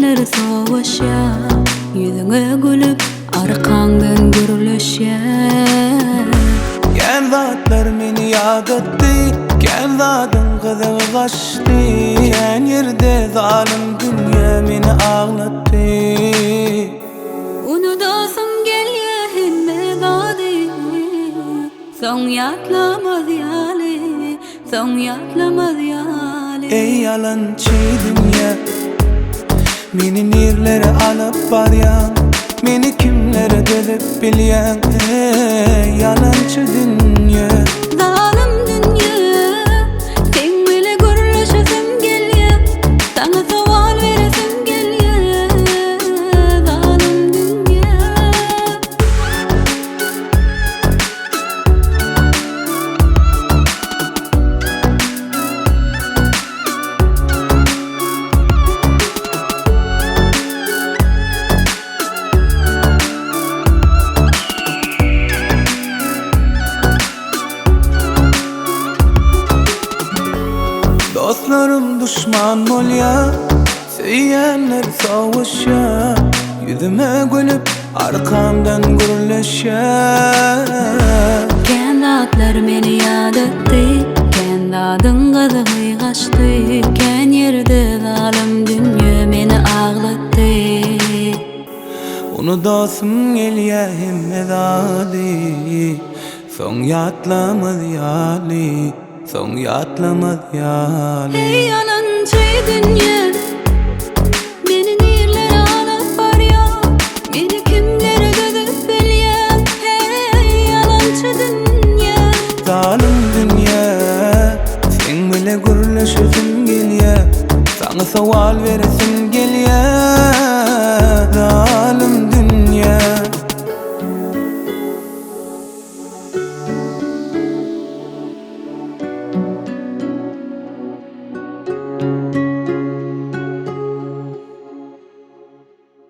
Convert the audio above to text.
Söyleyenler savaşa, yüzüne gülüp arkandan gürleşer. Kendadlar meni yad etti, kendadın kızı kaçtı. En yerde zalim dünya meni ağlattı. Unudasım gelye himme dadi, son yatlamaz yali, son yatlamaz yali. Ey yalancı dünya, meni nerlere alıp baryan, meni kimlere delip bilyen. Ey yalancı dünya, Zalim dünya, sen bile gürleşesim gelye, sana sual veresim gelye. Zalim dünya. dostlarım düşman olya, söyleyenler savaşa. Yüzüme gülüp arkamdan gürleşer. Kendadlar meni yad etti, kendadın kızı kaçtı. Ken yerde zalim dünya meni ağlattı. Unudasım gelye himme dadi, son yatlamaz yali, son yatlamaz yali. Ey yalancı dünya,